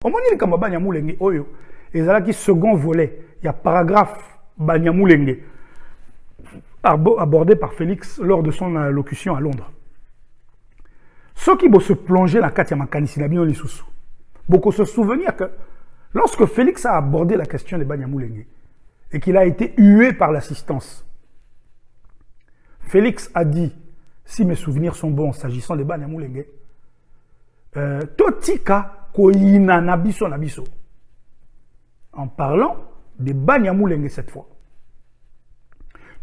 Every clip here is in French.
Au moins, il y a Banyamulenge, oyo. Et là, qui second volet, il y a paragraphe Banyamulenge, abordé par Félix lors de son allocution à Londres. Ceux qui vont se plonger dans la carte de beaucoup se souvenir que lorsque Félix a abordé la question de Banyamulenge et qu'il a été hué par l'assistance, Félix a dit, si mes souvenirs sont bons s'agissant de Banyamulenge, Totika koyina nabiso nabiso. En parlant de Banyamulenge cette fois.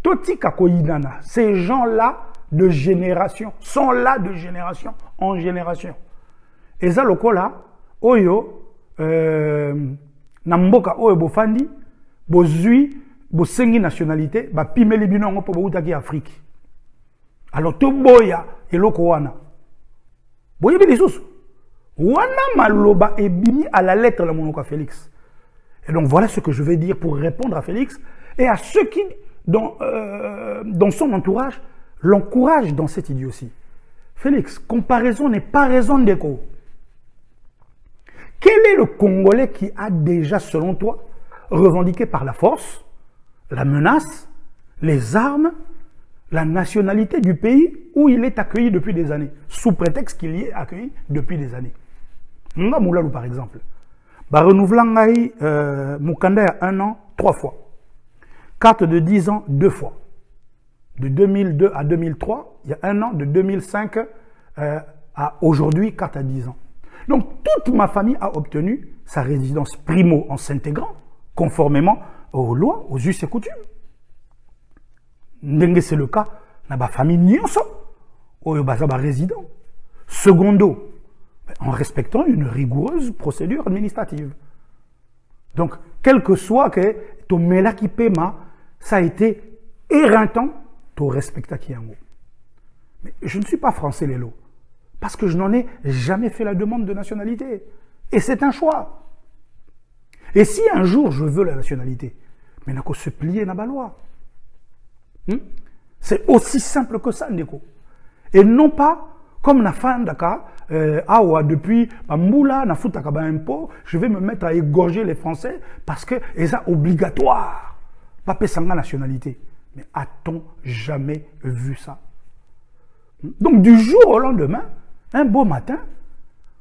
Totika koyinana, ces gens-là de génération, sont là de génération en génération. Et ça, lokola, oyo, namboka oyo bofandi, bozui, bosengi nationalité, ba pimeli binongo po boutaki Afrique. Alors, to boya, eloko wana. Boye bilisusu. Wana maloba ebimi à la lettre la monoka Félix. Et donc, voilà ce que je vais dire pour répondre à Félix et à ceux qui, dans son entourage, l'encouragent dans cette idiotie. Félix, comparaison n'est pas raison d'écho. Quel est le Congolais qui a déjà, selon toi, revendiqué par la force, la menace, les armes, la nationalité du pays où il est accueilli depuis des années, sous prétexte qu'il y est accueilli depuis des années? Nga Moulalou, par exemple. Bah, renouvelangaï, Moukanda il y a 1 an, 3 fois. Carte de 10 ans, 2 fois. De 2002 à 2003, il y a 1 an, de 2005 à aujourd'hui, carte à 10 ans. Donc, toute ma famille a obtenu sa résidence primo en s'intégrant, conformément aux lois, aux us et coutumes. C'est le cas dans ma famille Nyonso, où il y a résident. Secondo, en respectant une rigoureuse procédure administrative. Donc, quel que soit que ton mela qui paiement, ça a été éreintant, tu respectes qui en haut. Mais je ne suis pas français, Lélo, parce que je n'en ai jamais fait la demande de nationalité. Et c'est un choix. Et si un jour je veux la nationalité, mais il n'y a qu'à se plier dans la loi. C'est aussi simple que ça, Ndeko. Et non pas comme na fin d'aka, depuis Moula, na foutaka ba impôt, je vais me mettre à égorger les Français parce que c'est obligatoire. Pas pesanga nationalité. Mais a-t-on jamais vu ça? Donc du jour au lendemain, un beau matin,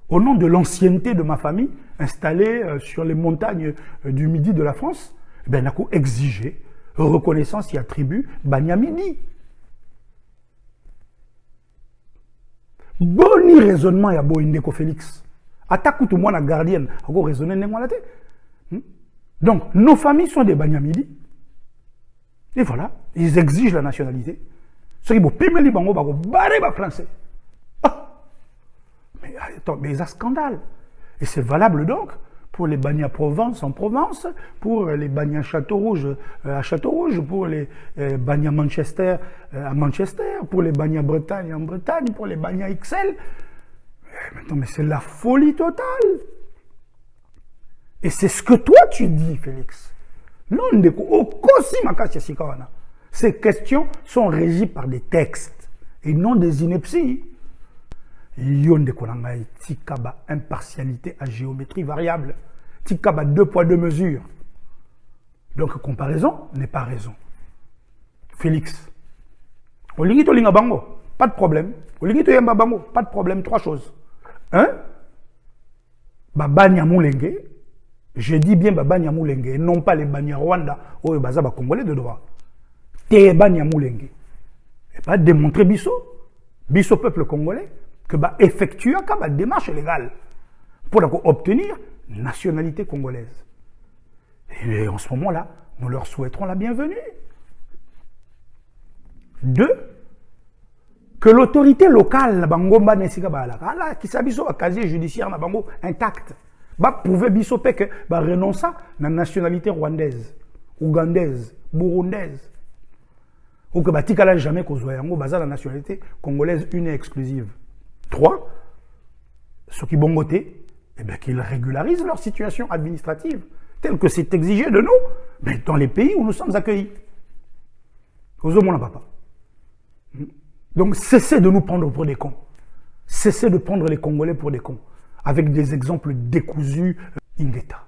au nom de l'ancienneté de ma famille, installée sur les montagnes du midi de la France, ben, n'a qu'à exiger reconnaissance et attribut Banyamidi. Boni raisonnement ya bo indeko Félix. Attaque tout le monde à gardienne, à go raisonner n'engwa la tête. Donc nos familles sont des Banyamidi. Et voilà, ils exigent la nationalité. Ceux qui vont pimer les bango, vont barrer les Français. Mais attends, mais c'est un scandale. Et c'est valable donc pour les Banya Provence en Provence, pour les Banya Château-Rouge à Château-Rouge, pour les Banya Manchester à Manchester, pour les Banya Bretagne en Bretagne, pour les Banya XL. Mais c'est la folie totale. Et c'est ce que toi tu dis, Félix. Non, ces questions sont régies par des textes et non des inepties. Tikaba impartialité à géométrie variable. Tikaba 2 poids 2 mesures. Donc comparaison n'est pas raison. Félix. Olingito linga bango, pas de problème. Olingito yamba bango, pas de problème. 3 choses. 1. Banyamulenge. Je dis bien Banyamulenge, et non pas les Banyarwanda ou les Bazaba Congolais de droit. Te Banyamulenge. Et pas démontrer Bisso peuple congolais, que effectuer une démarche légale pour obtenir une nationalité congolaise. Et en ce moment-là, nous leur souhaiterons la bienvenue. 2. Que l'autorité locale, Bangomba Nesika Balaka, qui s'habille au casier judiciaire intact, prouver Bissopé que renoncer à la nationalité rwandaise, ougandaise, burundaise, ou que Batikala jamais qu'on soit la nationalité congolaise une et exclusive. 3. Ceux qui vont voter, qu'ils régularisent leur situation administrative, telle que c'est exigé de nous, mais dans les pays où nous sommes accueillis. Papa. Donc cessez de nous prendre pour des cons. Cessez de prendre les Congolais pour des cons. avec des exemples décousus, Ingeta.